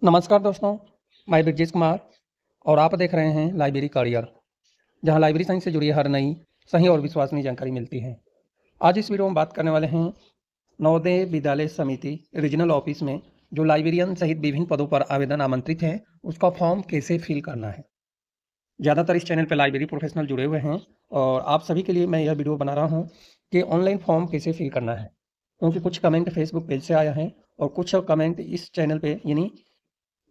नमस्कार दोस्तों, मैं ब्रजेश कुमार और आप देख रहे हैं लाइब्रेरी करियर, जहां लाइब्रेरी साइंस से जुड़ी हर नई, सही और विश्वसनीय जानकारी मिलती है। आज इस वीडियो में बात करने वाले हैं नवोदय विद्यालय समिति रीजनल ऑफिस में जो लाइब्रेरियन सहित विभिन्न पदों पर आवेदन आमंत्रित है, उसका फॉर्म कैसे फिल करना है। ज़्यादातर इस चैनल पर लाइब्रेरी प्रोफेशनल जुड़े हुए हैं और आप सभी के लिए मैं यह वीडियो बना रहा हूँ कि ऑनलाइन फॉर्म कैसे फिल करना है, क्योंकि कुछ कमेंट फेसबुक पेज से आया है और कुछ कमेंट इस चैनल पे यानी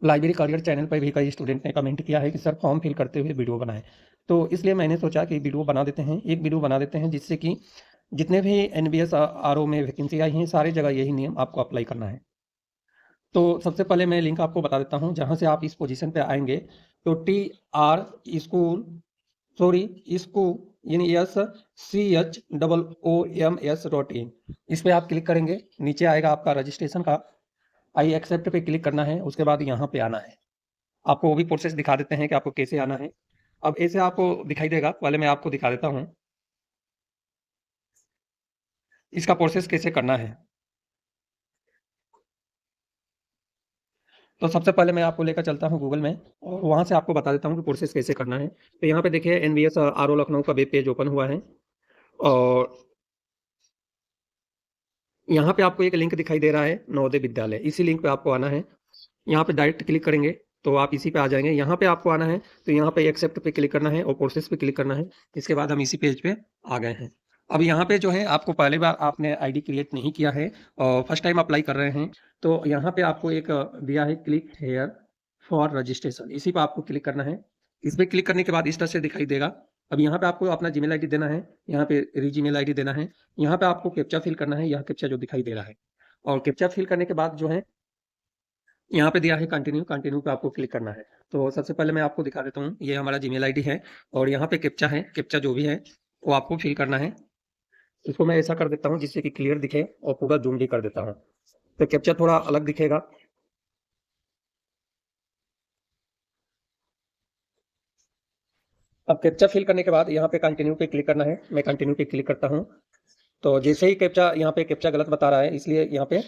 लाइब्रेरी करियर चैनल पर भी कई स्टूडेंट ने कमेंट किया है कि सर फॉर्म फिल करते हुए वीडियो बनाएं। तो इसलिए मैंने सोचा कि वीडियो बना देते हैं, एक वीडियो बना देते हैं, जिससे कि जितने भी एनबीएस आरओ में वैकेंसी आई हैं सारी जगह यही नियम आपको अप्लाई करना है। तो सबसे पहले मैं लिंक आपको बता देता हूँ जहाँ से आप इस पोजीशन पे आएंगे। तो टी आर स्कूल स्कूल यानी SCHOOMS.in, इस पे आप क्लिक करेंगे। नीचे आएगा आपका रजिस्ट्रेशन का, आई एक्सेप्ट पे क्लिक करना है। उसके बाद यहाँ पे आना है। आपको वो भी प्रोसेस दिखा देते हैं कि आपको कैसे आना है। अब ऐसे आपको दिखाई देगा, पहले मैं आपको दिखा देता हूँ इसका प्रोसेस कैसे करना है। तो सबसे पहले मैं आपको लेकर चलता हूँ गूगल में और वहाँ से आपको बता देता हूँ कि प्रोसेस कैसे करना है। तो यहाँ पे देखिए एनवीएस आरओ लखनऊ का वेब पेज ओपन हुआ है और यहाँ पे आपको एक लिंक दिखाई दे रहा है नवोदय विद्यालय, इसी लिंक पे आपको आना है। यहाँ पे डायरेक्ट क्लिक करेंगे तो आप इसी पे आ जाएंगे। यहाँ पे आपको आना है तो यहाँ पे एक्सेप्ट पे क्लिक करना है और प्रोसेस पे क्लिक करना है। इसके बाद हम इसी पेज पे आ गए हैं। अब यहाँ पे जो है आपको पहली बार आपने आईडी क्रिएट नहीं किया है और फर्स्ट टाइम अप्लाई कर रहे हैं, तो यहाँ पे आपको एक दिया है क्लिक हेयर फॉर रजिस्ट्रेशन, इसी पे आपको क्लिक करना है। इस पे क्लिक करने के बाद इस तरह से दिखाई देगा। अब यहाँ पे आपको अपना जीमेल आईडी देना है, यहाँ पे रीजीमेल आईडी देना है। यहाँ पे आपको कैप्चा फिल करना है, यह कैप्चा जो दिखाई दे रहा है। और कैप्चा फिल करने के बाद जो है यहाँ पे दिया है कंटिन्यू, कंटिन्यू पे आपको क्लिक करना है। तो सबसे पहले मैं आपको दिखा देता हूँ, ये हमारा जीमेल आईडी है और यहाँ पे कैप्चा है, कैप्चा जो भी है वो आपको फिल करना है। इसको मैं ऐसा कर देता हूँ जिससे कि क्लियर दिखे और पूरा जूम भी कर देता हूँ, तो कैप्चा थोड़ा अलग दिखेगा। अब कैप्चा फिल करने के बाद यहाँ पे कंटिन्यू पे क्लिक करना है। मैं कंटिन्यू पे क्लिक करता हूँ। तो जैसे ही कैप्चा यहाँ पे कैप्चा गलत बता रहा है, इसलिए यहाँ पे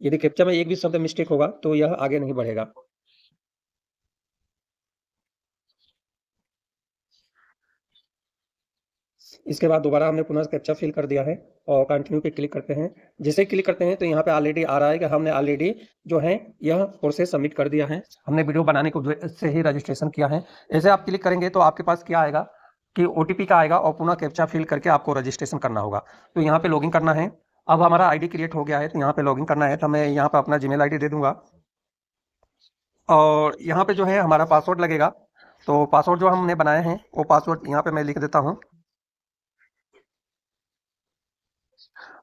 यदि कैप्चा में एक भी शब्द मिस्टेक होगा तो यह आगे नहीं बढ़ेगा। इसके बाद दोबारा हमने पुनः कैप्चा फिल कर दिया है और कंटिन्यू पे क्लिक करते हैं। जैसे ही क्लिक करते हैं तो यहाँ पे ऑलरेडी आ रहा है कि हमने ऑलरेडी जो है यह प्रोसेस सबमिट कर दिया है, हमने वीडियो बनाने को से ही रजिस्ट्रेशन किया है। ऐसे आप क्लिक करेंगे तो आपके पास क्या आएगा कि ओटीपी का आएगा और पुनः कैप्चा फिल करके आपको रजिस्ट्रेशन करना होगा। तो यहाँ पे लॉगिन करना है। अब हमारा आईडी क्रिएट हो गया है तो यहाँ पे लॉगिन करना है। तो मैं यहाँ पे अपना जीमेल आईडी दे दूंगा और यहाँ पे जो है हमारा पासवर्ड लगेगा। तो पासवर्ड जो हमने बनाए हैं वो पासवर्ड यहाँ पे मैं लिख देता हूँ।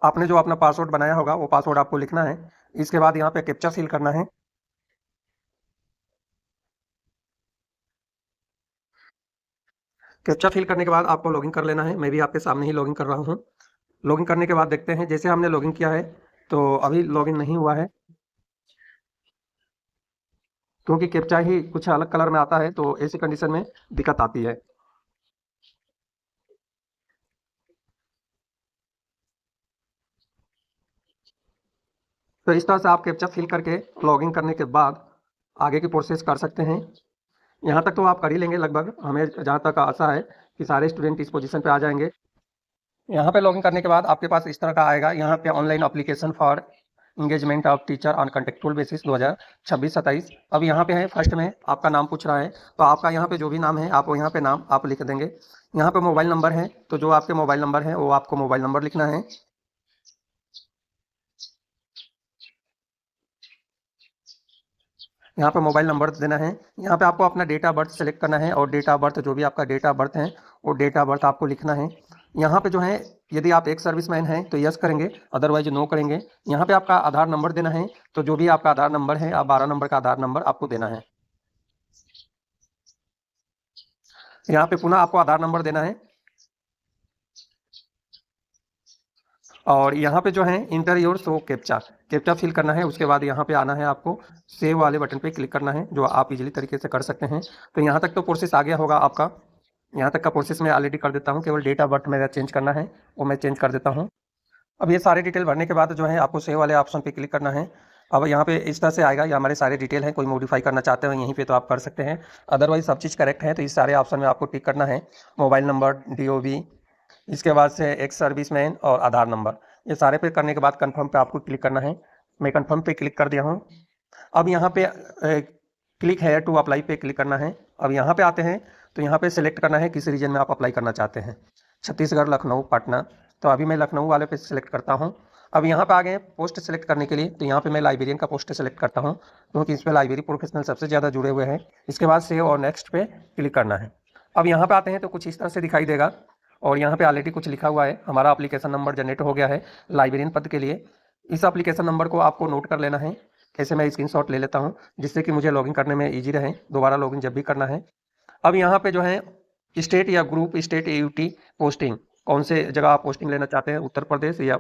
आपने जो अपना पासवर्ड बनाया होगा वो पासवर्ड आपको लिखना है। इसके बाद यहाँ पे कैप्चा फिल करना है। कैप्चा फिल करने के बाद आपको लॉगिन कर लेना है। मैं भी आपके सामने ही लॉगिन कर रहा हूँ। लॉगिन करने के बाद देखते हैं, जैसे हमने लॉगिन किया है तो अभी लॉगिन नहीं हुआ है क्योंकि कैप्चा ही कुछ अलग कलर में आता है, तो ऐसी कंडीशन में दिक्कत आती है। तो इस तरह से आप कैप्चा फिल करके लॉगिन करने के बाद आगे की प्रोसेस कर सकते हैं। यहाँ तक तो आप कर ही लेंगे लगभग, हमें जहाँ तक आशा है कि सारे स्टूडेंट इस पोजीशन पे आ जाएंगे। यहाँ पे लॉगिन करने के बाद आपके पास इस तरह का आएगा, यहाँ पे online application for engagement of teacher on contractual basis 2026-27। अब यहाँ पे है फर्स्ट में आपका नाम पूछ रहा है, तो आपका यहाँ पे जो भी नाम है आप यहाँ पे नाम आप लिख देंगे। यहाँ पे मोबाइल नंबर है, तो जो आपके मोबाइल नंबर है वो आपको मोबाइल नंबर लिखना है। यहाँ पे मोबाइल नंबर देना है। यहाँ पे आपको अपना डेट ऑफ बर्थ सेलेक्ट करना है और डेट ऑफ बर्थ जो भी आपका डेट ऑफ बर्थ है वो डेट ऑफ बर्थ आपको लिखना है। यहाँ पे जो है यदि आप एक सर्विसमैन हैं तो यस करेंगे, अदरवाइज नो करेंगे। यहाँ पे आपका आधार नंबर देना है, तो जो भी आपका आधार नंबर है आप 12 नंबर का आधार नंबर आपको देना है। यहाँ पे पुनः आपको आधार नंबर देना है और यहाँ पे जो है enter your show captcha, captcha fill करना है। उसके बाद यहाँ पे आना है, आपको सेव वाले बटन पे क्लिक करना है, जो आप इजीली तरीके से कर सकते हैं। तो यहाँ तक तो प्रोसेस आ गया होगा आपका। यहाँ तक का प्रोसेस मैं ऑलरेडी कर देता हूँ, केवल डेट ऑफ बर्थ मेरा चेंज करना है, वो मैं चेंज कर देता हूँ। अब ये सारे डिटेल भरने के बाद जो है आपको सेव वाले ऑप्शन पे क्लिक करना है अब यहाँ पे इस तरह से आएगा, ये हमारे सारे डिटेल हैं, कोई मॉडिफाई करना चाहते हो यहीं पे तो आप कर सकते हैं, अदरवाइज सब चीज़ करेक्ट है। तो इस सारे ऑप्शन में आपको टिक करना है, मोबाइल नंबर, DOB, इसके बाद से एक्स सर्विसमैन और आधार नंबर, ये सारे पे करने के बाद कन्फर्म पे आपको क्लिक करना है। मैं कन्फर्म पे क्लिक कर दिया हूँ। अब यहाँ पे क्लिक है टू अप्लाई पे क्लिक करना है। अब यहाँ पे आते हैं तो यहाँ पे सिलेक्ट करना है किस रीजन में आप अप्लाई करना चाहते हैं, छत्तीसगढ़, लखनऊ, पटना। तो अभी मैं लखनऊ वाले पे सिलेक्ट करता हूँ। अब यहाँ पे आ गए पोस्ट सेलेक्ट करने के लिए, तो यहाँ पे मैं लाइब्रेरियन का पोस्ट सेलेक्ट करता हूँ क्योंकि इस पर लाइब्रेरी प्रोफेशनल सबसे ज़्यादा जुड़े हुए हैं। इसके बाद सेव और नेक्स्ट पे क्लिक करना है। अब यहाँ पे आते हैं तो कुछ इस तरह से दिखाई देगा और यहाँ पे ऑलरेडी कुछ लिखा हुआ है, हमारा एप्लीकेशन नंबर जनरेट हो गया है लाइब्रेरियन पद के लिए। इस एप्लीकेशन नंबर को आपको नोट कर लेना है। कैसे, मैं स्क्रीनशॉट ले लेता हूँ जिससे कि मुझे लॉगिन करने में ईजी रहे, दोबारा लॉगिन जब भी करना है। अब यहाँ पे जो है स्टेट या ग्रुप, स्टेट, AUT, पोस्टिंग, कौन से जगह आप पोस्टिंग लेना चाहते हैं, उत्तर प्रदेश या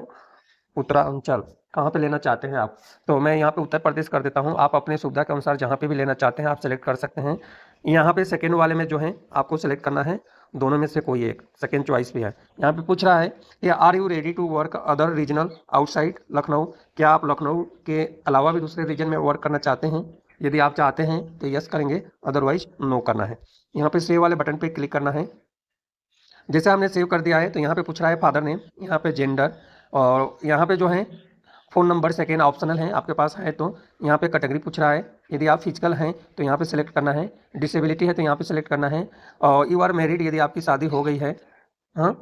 उत्तरांचल, कहाँ पे लेना चाहते हैं आप। तो मैं यहाँ पे उत्तर प्रदेश कर देता हूँ। आप अपने सुविधा के अनुसार जहाँ पे भी लेना चाहते हैं आप सेलेक्ट कर सकते हैं। यहाँ पे सेकेंड वाले में जो है आपको सेलेक्ट करना है, दोनों में से कोई एक, सेकेंड चॉइस भी है। यहाँ पे पूछ रहा है कि are you ready to work other regional outside Lucknow, क्या आप लखनऊ के अलावा भी दूसरे रीजन में वर्क करना चाहते हैं। यदि आप चाहते हैं तो यस करेंगे, अदरवाइज नो करना है। यहाँ पे सेव वाले बटन पे क्लिक करना है। जैसे हमने सेव कर दिया है तो यहाँ पे पूछ रहा है फादर नेम, यहाँ पे जेंडर, और यहाँ पे जो है फ़ोन नंबर सेकेंड ऑप्शनल है, आपके पास है तो। यहाँ पे कैटेगरी पूछ रहा है, यदि आप फिजिकल हैं तो यहाँ पे सिलेक्ट करना है, डिसेबिलिटी है तो यहाँ पे सिलेक्ट करना है, और यू आर मैरिड यदि आपकी शादी हो गई है, हाँ,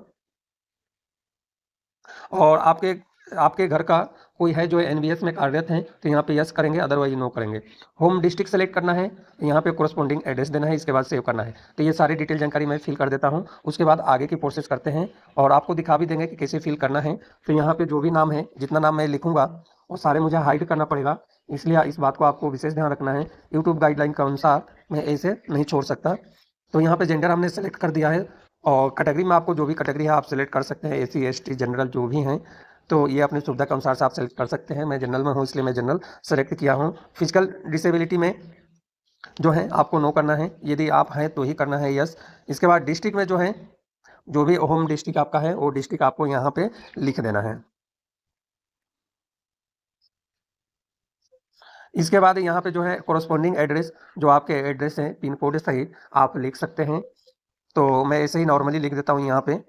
और आपके आपके घर का कोई है जो NBS में कार्यरत हैं तो यहाँ पे यस करेंगे, अदरवाइज नो करेंगे। होम डिस्ट्रिक्ट सेलेक्ट करना है, यहाँ पे कोरस्पॉन्डिंग एड्रेस देना है, इसके बाद सेव करना है। तो ये सारी डिटेल जानकारी मैं फिल कर देता हूँ, उसके बाद आगे की प्रोसेस करते हैं और आपको दिखा भी देंगे कि कैसे फिल करना है। तो यहाँ पे जो भी नाम है, जितना नाम मैं लिखूँगा वो सारे मुझे हाइड करना पड़ेगा, इसलिए इस बात को आपको विशेष ध्यान रखना है। यूट्यूब गाइडलाइन के अनुसार मैं ऐसे नहीं छोड़ सकता। तो यहाँ पे जेंडर हमने सेलेक्ट कर दिया है और कैटेगरी में आपको जो भी कैटेगरी है आप सेलेक्ट कर सकते हैं, SC ST जनरल जो भी हैं, तो ये अपनी सुविधा के अनुसार से आप सेलेक्ट कर सकते हैं। मैं जनरल में हूँ इसलिए मैं जनरल सेलेक्ट किया हूँ। फिजिकल डिसेबिलिटी में जो है आपको नो करना है, यदि आप हैं तो ही करना है यस। इसके बाद डिस्ट्रिक्ट में जो है, जो भी होम डिस्ट्रिक्ट आपका है वो डिस्ट्रिक्ट आपको यहाँ पे लिख देना है। इसके बाद यहाँ पे जो है कोरस्पॉन्डिंग एड्रेस, जो आपके एड्रेस है पिन कोड सहित आप लिख सकते हैं। तो मैं ऐसे ही नॉर्मली लिख देता हूँ यहाँ पे।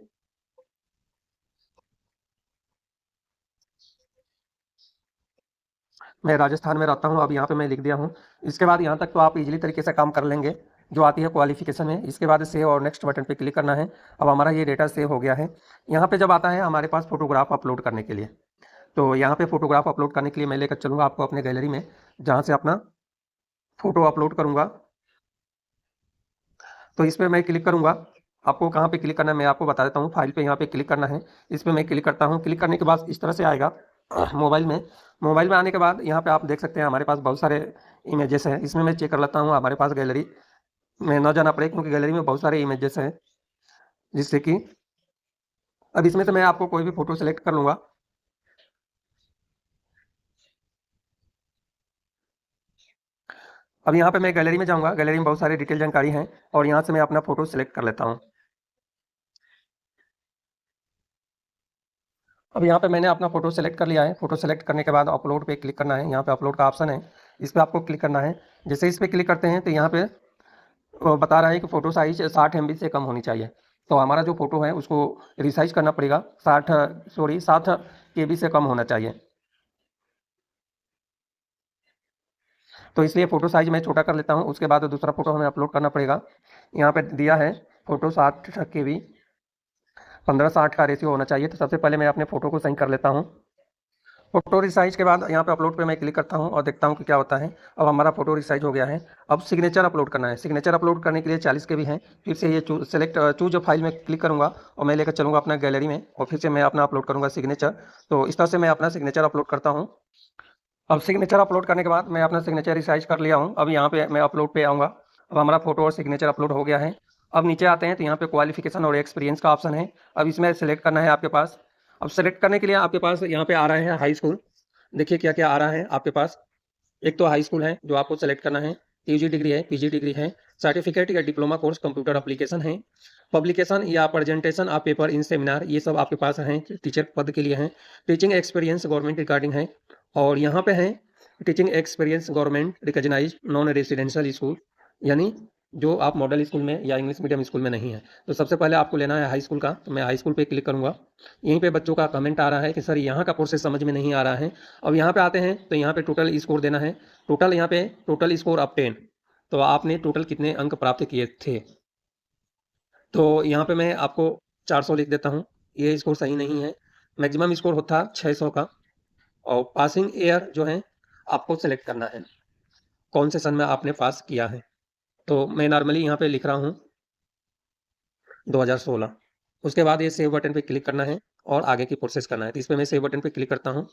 मैं राजस्थान में रहता हूँ, अब यहाँ पे मैं लिख दिया हूँ। इसके बाद यहाँ तक तो आप इजीली तरीके से काम कर लेंगे। जो आती है क्वालिफिकेशन है, इसके बाद सेव और नेक्स्ट बटन पे क्लिक करना है। अब हमारा ये डेटा सेव हो गया है। यहाँ पे जब आता है हमारे पास फोटोग्राफ अपलोड करने के लिए, तो यहाँ पे फोटोग्राफ अपलोड करने के लिए मैं लेकर चलूँगा आपको अपने गैलरी में, जहाँ से अपना फ़ोटो अपलोड करूँगा। तो इस पर मैं क्लिक करूँगा। आपको कहाँ पे क्लिक करना है मैं आपको बता देता हूँ। फाइल पे यहाँ पे क्लिक करना है, इस पर मैं क्लिक करता हूँ। क्लिक करने के बाद इस तरह से आएगा मोबाइल में आने के बाद यहाँ पे आप देख सकते हैं हमारे पास बहुत सारे इमेजेस हैं। इसमें मैं चेक कर लेता हूँ हमारे पास गैलरी में ना जाना पड़े, क्योंकि गैलरी में बहुत सारे इमेजेस हैं, जिससे कि अब इसमें से मैं आपको कोई भी फ़ोटो सेलेक्ट कर लूँगा। अब यहाँ पे मैं गैलरी में जाऊँगा, गैलरी में बहुत सारी डिटेल जानकारी हैं और यहाँ से मैं अपना फ़ोटो सेलेक्ट कर लेता हूँ। अब यहाँ पे मैंने अपना फ़ोटो सेलेक्ट कर लिया है। फ़ोटो सेलेक्ट करने के बाद अपलोड पे क्लिक करना है। यहाँ पे अपलोड का ऑप्शन है, इस पे आपको क्लिक करना है। जैसे इस पे क्लिक करते हैं तो यहाँ पे बता रहा है कि फ़ोटो साइज़ 60 MB से कम होनी चाहिए। तो हमारा जो फ़ोटो है उसको रिसाइज़ करना पड़ेगा, 7 KB से कम होना चाहिए। तो इसलिए फ़ोटो साइज़ मैं छोटा कर लेता हूँ। उसके बाद दूसरा फ़ोटो हमें अपलोड करना पड़ेगा। यहाँ पे दिया है फ़ोटो 60 KB, 15:60 का रेशियो होना चाहिए। तो सबसे पहले मैं अपने फ़ोटो को सही कर लेता हूँ। फ़ोटो रिसाइज़ के बाद यहाँ पे अपलोड पे मैं क्लिक करता हूँ और देखता हूँ कि क्या होता है। अब हमारा फ़ोटो रिसाइज़ हो गया है। अब सिग्नेचर अपलोड करना है। सिग्नेचर अपलोड करने के लिए 40 KB है। फिर से ये चूज़ फाइल में क्लिक करूँगा और मैं लेकर चलूँगा अपना गैलरी में और फिर से मैं अपना अपलोड करूँगा सिग्नेचर। तो इस तरह से मैं अपना सिग्नेचर अपलोड करता हूँ। अब सिग्नेचर अपलोड करने के बाद मैं अपना सिग्नेचर रिसाइज़ कर लिया हूँ। अब यहाँ पे मैं अपलोड पे आऊँगा। अब हमारा फ़ोटो और सिग्नेचर अपलोड हो गया है। अब नीचे आते हैं तो यहाँ पे क्वालिफ़िकेशन और एक्सपीरियंस का ऑप्शन है। अब इसमें सेलेक्ट करना है आपके पास। अब सेलेक्ट करने के लिए आपके पास यहाँ पे आ रहा है हाई स्कूल। देखिए क्या-क्या आ रहा है आपके पास। एक तो हाई स्कूल है जो आपको सेलेक्ट करना है, UG डिग्री है, PG डिग्री है, सर्टिफिकेट या डिप्लोमा कोर्स कंप्यूटर एप्लीकेशन है, पब्लिकेशन या presentation of paper in seminar, ये सब आपके पास हैं, टीचर पद के लिए हैं। टीचिंग एक्सपीरियंस गवर्नमेंट रिगार्डिंग है और यहाँ पे है teaching experience government recognised non residential school, यानी जो आप मॉडल स्कूल में या इंग्लिश मीडियम स्कूल में नहीं है। तो सबसे पहले आपको लेना है हाई स्कूल का, तो मैं हाई स्कूल पे क्लिक करूँगा। यहीं पे बच्चों का कमेंट आ रहा है कि सर यहाँ का प्रोसेस समझ में नहीं आ रहा है। अब यहाँ पे आते हैं तो यहाँ पे टोटल स्कोर देना है। टोटल यहाँ पे टोटल स्कोर ऑफ 10, तो आपने टोटल कितने अंक प्राप्त किए थे। तो यहाँ पे मैं आपको 400 लिख देता हूँ, ये स्कोर सही नहीं है। मैक्सिमम स्कोर होता 600 का। और पासिंग ईयर जो है आपको सेलेक्ट करना है, कौन से सन में आपने पास किया है। तो मैं नॉर्मली यहाँ पे लिख रहा हूँ 2016। उसके बाद ये सेव बटन पे क्लिक करना है और आगे की प्रोसेस करना है। तो इस पे मैं सेव बटन पे क्लिक करता हूँ।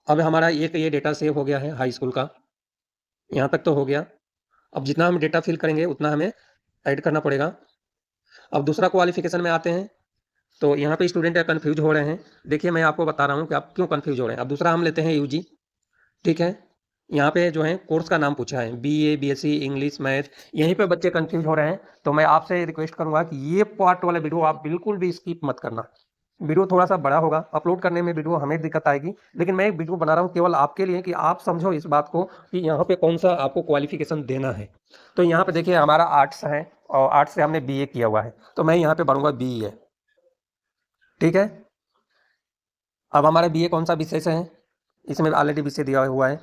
अब हमारा ये डेटा सेव हो गया है हाई स्कूल का, यहाँ तक तो हो गया। अब जितना हम डेटा फिल करेंगे उतना हमें ऐड करना पड़ेगा। अब दूसरा क्वालिफिकेशन में आते हैं, तो यहाँ पे स्टूडेंट कन्फ्यूज हो रहे हैं। देखिए मैं आपको बता रहा हूँ कि आप क्यों कन्फ्यूज हो रहे हैं। अब दूसरा हम लेते हैं यूजी, ठीक है। यहाँ पे जो है कोर्स का नाम पूछा है, बीए, बीएससी, इंग्लिश, मैथ। यहीं पे बच्चे कंफ्यूज हो रहे हैं। तो मैं आपसे रिक्वेस्ट करूंगा कि ये पार्ट वाला वीडियो आप बिल्कुल भी स्किप मत करना। वीडियो थोड़ा सा बड़ा होगा, अपलोड करने में वीडियो हमें दिक्कत आएगी, लेकिन मैं एक वीडियो बना रहा हूँ केवल आपके लिए कि आप समझो इस बात को कि यहाँ पे कौन सा आपको क्वालिफिकेशन देना है। तो यहाँ पे देखिए हमारा आर्ट्स है और आर्ट्स से हमने बीए किया हुआ है, तो मैं यहाँ पे भरूंगा बीए, ठीक है। अब हमारा बीए कौन सा विषय से है, इसमें ऑलरेडी विषय दिया हुआ है,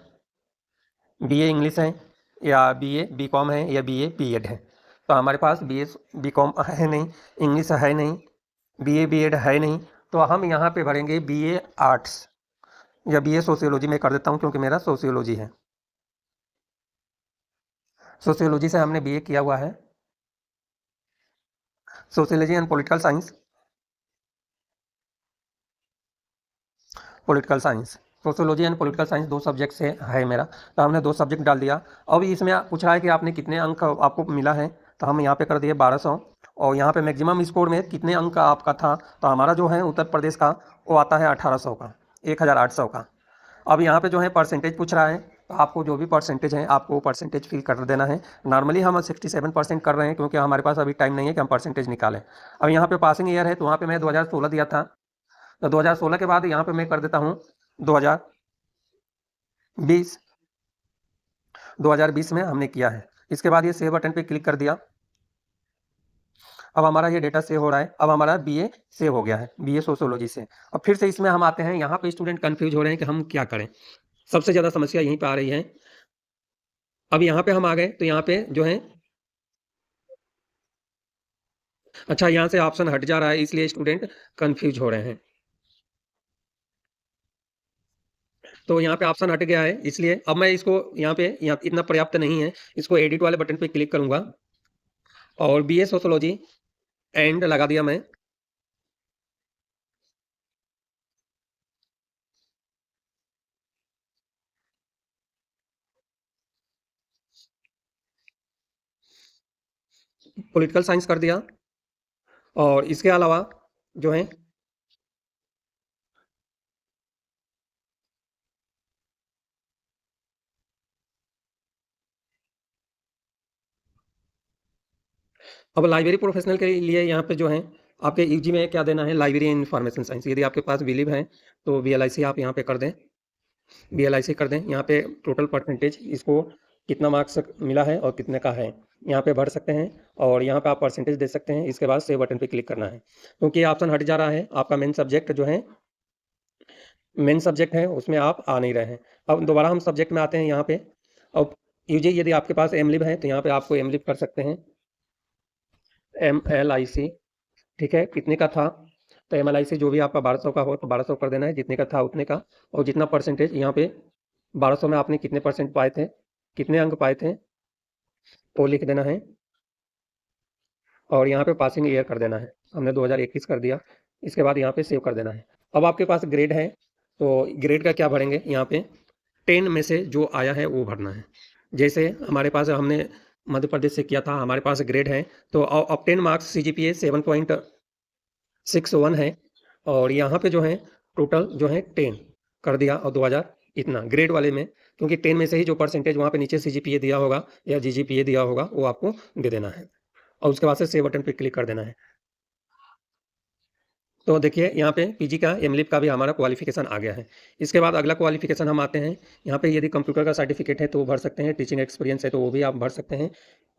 बीए इंग्लिश है या बीए बीकॉम है या बीए बीएड है। तो हमारे पास बीए बीकॉम है नहीं, इंग्लिश है नहीं, बीए बीएड है नहीं, तो हम यहाँ पे भरेंगे बीए आर्ट्स या बीए सोशियोलॉजी में कर देता हूँ क्योंकि मेरा सोशियोलॉजी है। सोशियोलॉजी से हमने बीए किया हुआ है, sociology and political science, political science, sociology and political science 2 subject से है मेरा। तो हमने 2 सब्जेक्ट डाल दिया। अब इसमें पूछ रहा है कि आपने कितने अंक आपको मिला है, तो हम यहाँ पे कर दिए 1200। और यहाँ पे मैक्सिमम स्कोर में कितने अंक का आपका था, तो हमारा जो है उत्तर प्रदेश का वो आता है 1800 का, 1800 का। अब यहाँ पे जो है परसेंटेज पूछ रहा है, तो आपको जो भी परसेंटेज है आपको वो परसेंटेज फिल कर देना है। नॉर्मली हम 67% कर रहे हैं क्योंकि हमारे पास अभी टाइम नहीं है कि हम परसेंटेज निकालें। अब यहाँ पे पासिंग ईयर है, तो वहाँ पे मैं 2016 दिया था, तो 2016 के बाद यहाँ पे मैं कर देता हूँ 2020। 2020 में हमने किया है। इसके बाद ये सेव बटन पे क्लिक कर दिया। अब हमारा ये डेटा सेव हो रहा है। अब हमारा बीए सेव हो गया है, बीए सोशियोलॉजी से। अब फिर से इसमें हम आते हैं, यहाँ पे स्टूडेंट कंफ्यूज हो रहे हैं कि हम क्या करें। सबसे ज़्यादा समस्या यहीं पे आ रही है। अब यहाँ पे हम आ गए, तो यहाँ पे जो है, अच्छा यहाँ से ऑप्शन हट जा रहा है, इसलिए स्टूडेंट कंफ्यूज हो रहे हैं। तो यहाँ पे ऑप्शन हट गया है, इसलिए अब मैं इसको यहाँ इतना पर्याप्त नहीं है, इसको एडिट वाले बटन पे क्लिक करूंगा और बीए सोशियोलॉजी एंड लगा दिया मैं। पॉलिटिकल साइंस कर दिया। और इसके अलावा जो है, अब लाइब्रेरी प्रोफेशनल के लिए यहाँ पे जो है आपके यूजी में क्या देना है, लाइब्रेरी एंड इंफॉर्मेशन साइंस। यदि आपके पास बिलीव है तो वीएलआईसी आप यहाँ पे कर दें, वीएलआईसी कर दें। यहाँ पे टोटल परसेंटेज इसको कितना मार्क्स मिला है और कितने का है यहाँ पे भर सकते हैं, और यहाँ पे आप परसेंटेज दे सकते हैं। इसके बाद सेव बटन पे क्लिक करना है, क्योंकि ऑप्शन हट जा रहा है। आपका मेन सब्जेक्ट जो है, मेन सब्जेक्ट है उसमें आप आ नहीं रहे हैं। अब दोबारा हम सब्जेक्ट में आते हैं यहाँ पे। अब यूजी यदि आपके पास एमलिब है तो यहाँ पे आपको एमलिब कर सकते हैं, MLIC, ठीक है। कितने का था, तो MLIC जो भी आपका 1200 का हो तो 1200 कर देना है, जितने का था उतने का। और जितना परसेंटेज यहाँ पे 1200 में आपने कितने परसेंट पाए थे, कितने अंक पाए थे, वो लिख देना है। और यहाँ पे पासिंग ईयर कर देना है, हमने 2021 कर दिया। इसके बाद यहाँ पे सेव कर देना है। अब आपके पास ग्रेड है, तो ग्रेड का क्या भरेंगे, यहाँ पे 10 में से जो आया है वो भरना है। जैसे हमारे पास, हमने मध्य प्रदेश से किया था, हमारे पास ग्रेड है, तो अब 10 मार्क्स CGPA 7.61 है। और यहाँ पे जो है टोटल जो है 10 कर दिया और 2000 इतना ग्रेड वाले में, क्योंकि 10 में से ही जो परसेंटेज वहाँ पे नीचे CGPA दिया होगा या GGPA दिया होगा वो आपको दे देना है। और उसके बाद से सेव बटन पे क्लिक कर देना है। तो देखिए यहाँ पे पीजी का एमलिप का भी हमारा क्वालिफिकेशन आ गया है। इसके बाद अगला क्वालिफिकेशन हम आते हैं, यहाँ पे यदि कंप्यूटर का सर्टिफिकेट है तो वो भर सकते हैं, टीचिंग एक्सपीरियंस है तो वो भी आप भर सकते हैं।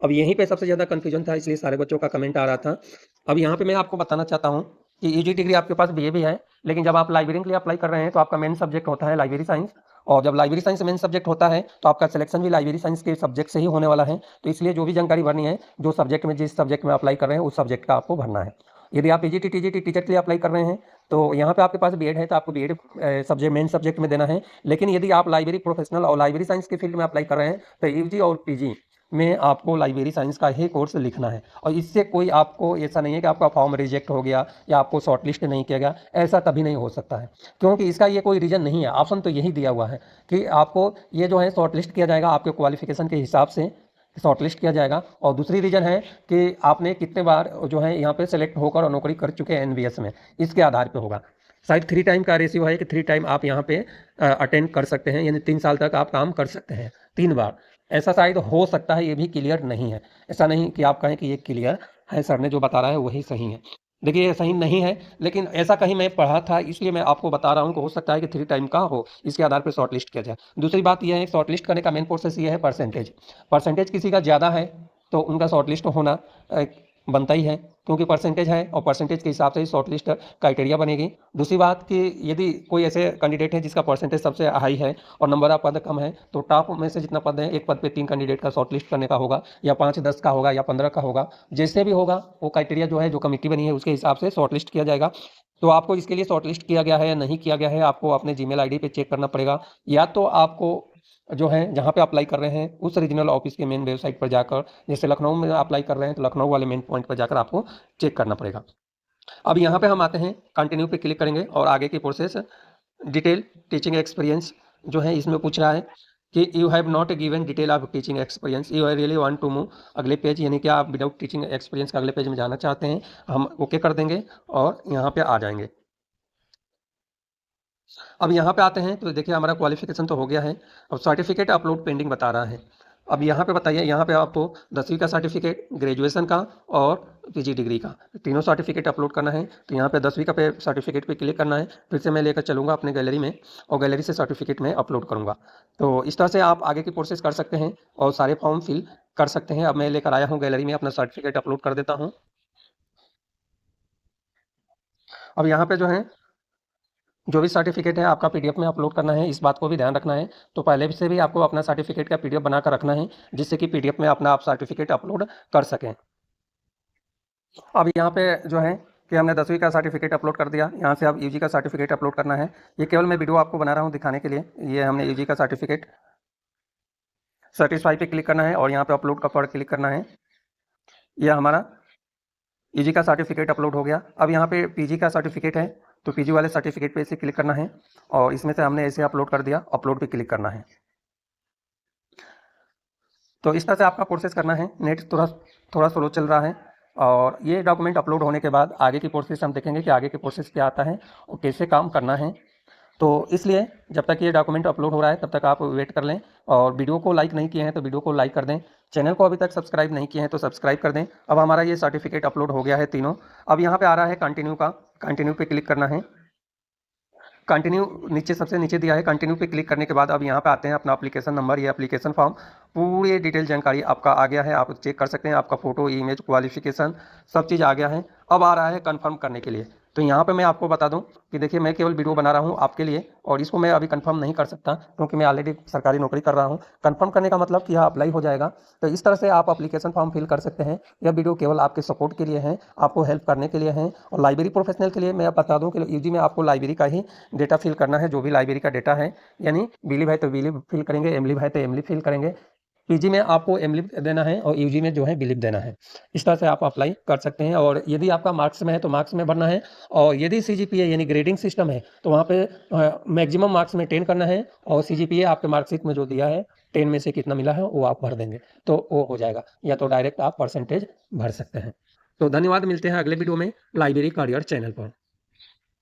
अब यहीं पे सबसे ज़्यादा कन्फ्यूजन था, इसलिए सारे बच्चों का कमेंट आ रहा था। अब यहाँ पे मैं आपको बताना चाहता हूँ कि यूजी डिग्री आपके पास बीए भी है, लेकिन जब आप लाइब्रेरी के लिए अप्लाई कर रहे हैं तो आपका मेन सब्जेक्ट होता है लाइब्रेरी साइंस, और जब लाइब्रेरी साइंस मेन सब्जेक्ट होता है तो आपका सिलेक्शन भी लाइब्रेरी साइंस के सब्जेक्ट से ही होने वाला है। तो इसलिए जो भी जानकारी भरनी है, जो सब्जेक्ट में जिस सब्जेक्ट में अप्लाई कर रहे हैं उस सब्जेक्ट का आपको भरना है। यदि आप पीजीटी टीजीटी टीचर के लिए अप्लाई कर रहे हैं तो यहाँ पे आपके पास बीएड है तो आपको बीएड सब्जेक्ट मेन सब्जेक्ट में देना है। लेकिन यदि आप लाइब्रेरी प्रोफेशनल और लाइब्रेरी साइंस के फील्ड में अप्लाई कर रहे हैं तो यूजी और पीजी में आपको लाइब्रेरी साइंस का ही कोर्स लिखना है, और इससे कोई आपको ऐसा नहीं है कि आपका फॉर्म रिजेक्ट हो गया या आपको शॉर्टलिस्ट नहीं किया गया, ऐसा कभी नहीं हो सकता है, क्योंकि इसका ये कोई रीज़न नहीं है। ऑप्शन तो यही दिया हुआ है कि आपको ये जो है शॉर्टलिस्ट किया जाएगा, आपके क्वालिफिकेशन के हिसाब से शॉर्टलिस्ट किया जाएगा। और दूसरी रीज़न है कि आपने कितने बार जो है यहाँ पे सेलेक्ट होकर और नौकरी कर चुके हैं एनवीएस में, इसके आधार पे होगा। शायद 3 टाइम का रेशियो है कि 3 टाइम आप यहाँ पे अटेंड कर सकते हैं, यानी 3 साल तक आप काम कर सकते हैं 3 बार। ऐसा शायद हो सकता है, ये भी क्लियर नहीं है। ऐसा नहीं कि आप कहें कि ये क्लियर है, सर ने जो बता रहा है वही सही है। देखिए ये सही नहीं है, लेकिन ऐसा कहीं मैं पढ़ा था, इसलिए मैं आपको बता रहा हूँ कि हो सकता है कि 3 टाइम का हो, इसके आधार पर शॉर्ट लिस्ट किया जाए। दूसरी बात यह है, शॉर्ट लिस्ट करने का मेन प्रोसेस ये है परसेंटेज। परसेंटेज किसी का ज़्यादा है तो उनका शॉर्ट लिस्ट होना बनता ही है, क्योंकि परसेंटेज है और परसेंटेज के हिसाब से ही शॉर्ट लिस्ट क्राइटेरिया बनेगी। दूसरी बात कि यदि कोई ऐसे कैंडिडेट है जिसका परसेंटेज सबसे हाई है और नंबर ऑफ पद कम है, तो टॉप में से जितना पद है, एक पद पे 3 कैंडिडेट का शॉर्ट लिस्ट करने का होगा, या 5 10 का होगा या 15 का होगा, जैसे भी होगा वो क्राइटेरिया जो है, जो कमेटी बनी है उसके हिसाब से शॉर्ट लिस्ट किया जाएगा। तो आपको इसके लिए शॉर्ट लिस्ट किया गया है या नहीं किया गया है, आपको अपने जीमेल आईडी पे चेक करना पड़ेगा, या तो आपको जो है जहाँ पे अप्लाई कर रहे हैं उस रीजनल ऑफिस के मेन वेबसाइट पर जाकर, जैसे लखनऊ में अप्लाई कर रहे हैं तो लखनऊ वाले मेन पॉइंट पर जाकर आपको चेक करना पड़ेगा। अब यहाँ पे हम आते हैं, कंटिन्यू पे क्लिक करेंगे और आगे की प्रोसेस डिटेल टीचिंग एक्सपीरियंस जो है इसमें पूछ रहा है कि you have not given detail of teaching experience, you really want to move अगले पेज, यानी कि आप विदाउट टीचिंग एक्सपीरियंस का अगले पेज में जाना चाहते हैं। हम ओके कर देंगे और यहाँ पे आ जाएंगे। अब यहाँ पे आते हैं तो देखिए हमारा क्वालिफिकेशन तो हो गया है, अब सर्टिफिकेट अपलोड पेंडिंग बता रहा है। अब यहाँ पे बताइए, यहाँ पे आपको 10वीं का सर्टिफिकेट, ग्रेजुएशन का और पीजी डिग्री का तीनों सर्टिफिकेट अपलोड करना है। तो यहाँ पे 10वीं का पे सर्टिफिकेट पे क्लिक करना है, फिर से मैं लेकर चलूँगा अपने गैलरी में और गैलरी से सर्टिफिकेट में अपलोड करूँगा। तो इस तरह से आप आगे की प्रोसेस कर सकते हैं और सारे फॉर्म फिल कर सकते हैं। अब मैं लेकर आया हूँ गैलरी में, अपना सर्टिफिकेट अपलोड कर देता हूँ। अब यहाँ पे जो है जो भी सर्टिफिकेट है आपका पीडीएफ में अपलोड करना है, इस बात को भी ध्यान रखना है। तो पहले से भी आपको अपना सर्टिफिकेट का पीडीएफ बनाकर रखना है, जिससे कि पीडीएफ में अपना आप सर्टिफिकेट अपलोड कर सकें। अब यहाँ पे जो है कि हमने 10वीं का सर्टिफिकेट अपलोड कर दिया, यहाँ से अब यूजी का सर्टिफिकेट अपलोड करना है। ये केवल मैं वीडियो आपको बना रहा हूँ दिखाने के लिए। ये हमने यूजी का सर्टिफिकेट सेटिस्फाई पे क्लिक करना है और यहाँ पे अपलोड का पर क्लिक करना है। यह हमारा यूजी का सर्टिफिकेट अपलोड हो गया। अब यहाँ पे पीजी का सर्टिफिकेट है तो पीजी वाले सर्टिफिकेट पे इसे क्लिक करना है और इसमें से हमने इसे अपलोड कर दिया, अपलोड पे क्लिक करना है। तो इस तरह से आपका प्रोसेस करना है। नेट थोड़ा स्लो चल रहा है और ये डॉक्यूमेंट अपलोड होने के बाद आगे की प्रोसेस हम देखेंगे कि आगे की प्रोसेस क्या आता है और कैसे काम करना है। तो इसलिए जब तक ये डॉक्यूमेंट अपलोड हो रहा है तब तक आप वेट कर लें, और वीडियो को लाइक नहीं किए हैं तो वीडियो को लाइक कर दें, चैनल को अभी तक सब्सक्राइब नहीं किए हैं तो सब्सक्राइब कर दें। अब हमारा ये सर्टिफिकेट अपलोड हो गया है तीनों। अब यहाँ पे आ रहा है कंटिन्यू का, कंटिन्यू पे क्लिक करना है। कंटिन्यू नीचे सबसे नीचे दिया है, कंटिन्यू पे क्लिक करने के बाद अब यहाँ पे आते हैं अपना एप्लीकेशन नंबर, ये एप्लीकेशन फॉर्म, पूरी डिटेल जानकारी आपका आ गया है, आप चेक कर सकते हैं। आपका फोटो, इमेज, क्वालिफिकेशन सब चीज़ आ गया है। अब आ रहा है कंफर्म करने के लिए। तो यहाँ पे मैं आपको बता दूं कि देखिए मैं केवल वीडियो बना रहा हूँ आपके लिए, और इसको मैं अभी कंफर्म नहीं कर सकता क्योंकि मैं ऑलरेडी सरकारी नौकरी कर रहा हूँ। कंफर्म करने का मतलब कि यह अप्लाई हो जाएगा। तो इस तरह से आप एप्लीकेशन फॉर्म फिल कर सकते हैं। यह वीडियो केवल आपके सपोर्ट के लिए है, आपको हेल्प करने के लिए है। और लाइब्रेरी प्रोफेशनल के लिए मैं बता दूं कि यूजी में आपको लाइब्रेरी का ही डेटा फिल करना है, जो भी लाइब्रेरी का डेटा है, यानी बिलीव है तो बिलीव फिल करेंगे, एमलिव है तो एमलिव फिल करेंगे। पीजी में आपको एमलिप देना है और यूजी में जो है बिलीप देना है। इस तरह से आप अप्लाई कर सकते हैं। और यदि आपका मार्क्स में है तो मार्क्स में भरना है, और यदि सीजीपीए यानी ग्रेडिंग सिस्टम है तो वहाँ पे मैक्सिमम मार्क्स में 10 करना है, और सीजीपीए आपके मार्कशीट में जो दिया है 10 में से कितना मिला है वो आप भर देंगे तो वो हो जाएगा, या तो डायरेक्ट आप परसेंटेज भर सकते हैं। तो धन्यवाद, मिलते हैं अगले वीडियो में लाइब्रेरी करियर चैनल पर।